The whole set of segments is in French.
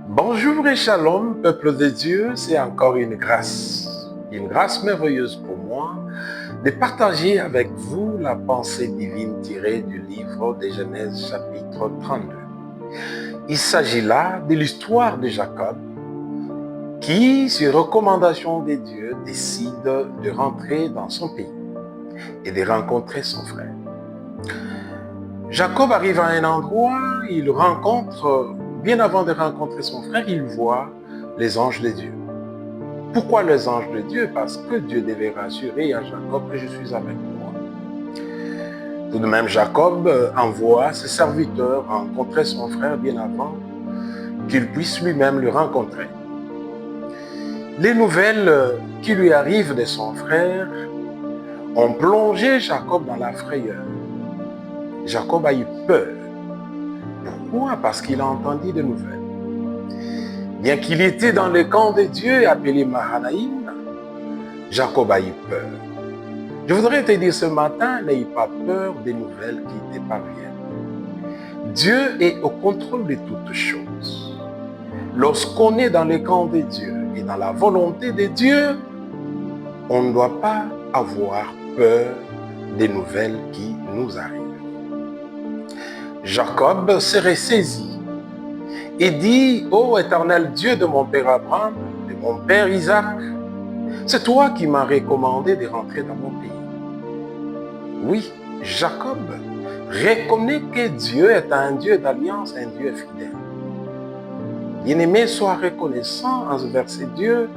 Bonjour et shalom, peuple de Dieu, c'est encore une grâce merveilleuse pour moi de partager avec vous la pensée divine tirée du livre de Genèse chapitre 32. Il s'agit là de l'histoire de Jacob qui, sur recommandation de Dieu, décide de rentrer dans son pays et de rencontrer son frère. Jacob arrive à un endroit, il rencontre, bien avant de rencontrer son frère, il voit les anges de Dieu. Pourquoi les anges de Dieu? Parce que Dieu devait rassurer à Jacob que je suis avec toi. Tout de même, Jacob envoie ses serviteurs rencontrer son frère bien avant qu'il puisse lui-même le rencontrer. Les nouvelles qui lui arrivent de son frère ont plongé Jacob dans la frayeur. Jacob a eu peur. Pourquoi? Parce qu'il a entendu des nouvelles. Bien qu'il était dans le camp de Dieu appelé Mahanaïm, Jacob a eu peur. Je voudrais te dire ce matin, n'aie pas peur des nouvelles qui te parviennent. Dieu est au contrôle de toutes choses. Lorsqu'on est dans le camp de Dieu et dans la volonté de Dieu, on ne doit pas avoir peur des nouvelles qui nous arrivent. Jacob se ressaisit et dit: ô éternel Dieu de mon père Abraham, de mon père Isaac, c'est toi qui m'as recommandé de rentrer dans mon pays. Oui, Jacob reconnaît que Dieu est un Dieu d'alliance, un Dieu fidèle. Bien-aimé, sois reconnaissant envers ce Dieu.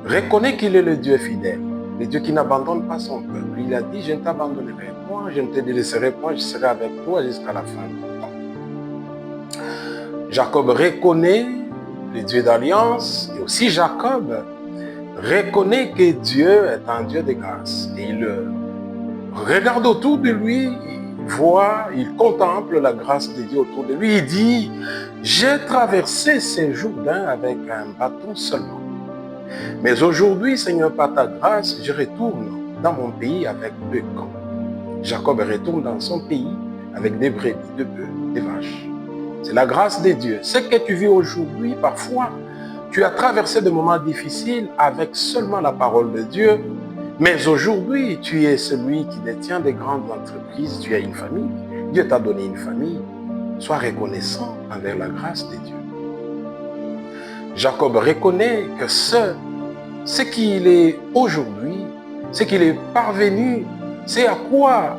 Reconnais qu'il est le Dieu fidèle, le Dieu qui n'abandonne pas son peuple. Il a dit: je ne t'abandonnerai point, je ne te délaisserai point, je serai avec toi jusqu'à la fin du temps. Jacob reconnaît le Dieu d'alliance et aussi Jacob reconnaît que Dieu est un Dieu de grâce. Et il regarde autour de lui, il voit, il contemple la grâce de Dieu autour de lui. Il dit: j'ai traversé ces Jourdains avec un bâton seulement. Mais aujourd'hui, Seigneur, par ta grâce, je retourne dans mon pays avec 2 camps. Jacob retourne dans son pays avec des brebis, 2 bœufs, des vaches. C'est la grâce de Dieu. Ce que tu vis aujourd'hui, parfois, tu as traversé des moments difficiles avec seulement la parole de Dieu. Mais aujourd'hui, tu es celui qui détient des grandes entreprises, tu as une famille. Dieu t'a donné une famille. Sois reconnaissant envers la grâce de Dieu. Jacob reconnaît que ce qu'il est aujourd'hui, ce qu'il est parvenu, c'est à quoi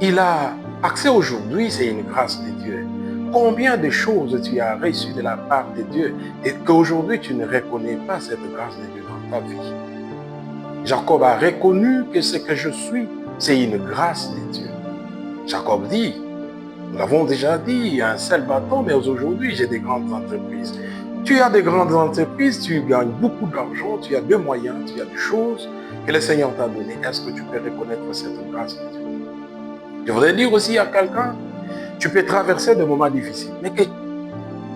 il a accès aujourd'hui, c'est une grâce de Dieu. Combien de choses tu as reçues de la part de Dieu et qu'aujourd'hui tu ne reconnais pas cette grâce de Dieu dans ta vie. Jacob a reconnu que ce que je suis, c'est une grâce de Dieu. Jacob dit, nous l'avons déjà dit, il y a un seul bâton, mais aujourd'hui j'ai des grandes entreprises. Tu as des grandes entreprises, tu gagnes beaucoup d'argent, tu as des moyens, tu as des choses que le Seigneur t'a données. Est-ce que tu peux reconnaître cette grâce de Dieu? Je voudrais dire aussi à quelqu'un, tu peux traverser des moments difficiles, mais que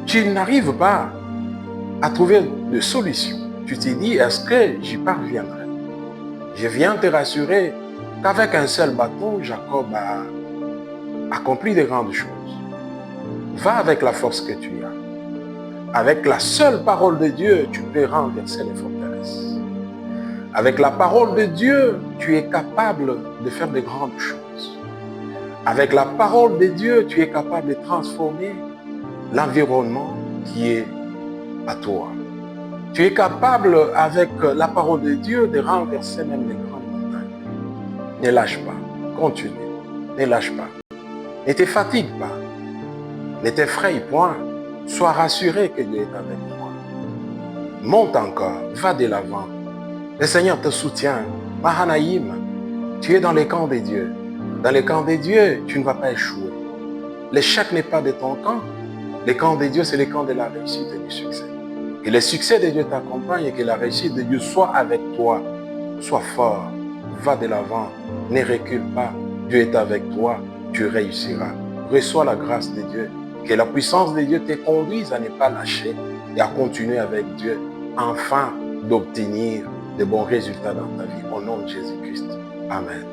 tu n'arrives pas à trouver de solution. Tu te dis, est-ce que j'y parviendrai? Je viens te rassurer qu'avec un seul bâton, Jacob a accompli de grandes choses. Va avec la force que tu as. Avec la seule parole de Dieu, tu peux renverser les forteresses. Avec la parole de Dieu, tu es capable de faire de grandes choses. Avec la parole de Dieu, tu es capable de transformer l'environnement qui est à toi. Tu es capable, avec la parole de Dieu, de renverser même les grandes montagnes. Ne lâche pas, continue, ne lâche pas. Ne te fatigue pas, ne t'effraie point. Sois rassuré que Dieu est avec toi. Monte encore, va de l'avant. Le Seigneur te soutient. Mahanaïm, tu es dans les camps de Dieu. Dans les camps de Dieu, tu ne vas pas échouer. L'échec n'est pas de ton camp. Les camps de Dieu, c'est les camps de la réussite et du succès. Que le succès de Dieu t'accompagne et que la réussite de Dieu soit avec toi. Sois fort, va de l'avant, ne recule pas. Dieu est avec toi, tu réussiras. Reçois la grâce de Dieu. Que la puissance de Dieu te conduise à ne pas lâcher et à continuer avec Dieu, afin d'obtenir de bons résultats dans ta vie. Au nom de Jésus-Christ. Amen.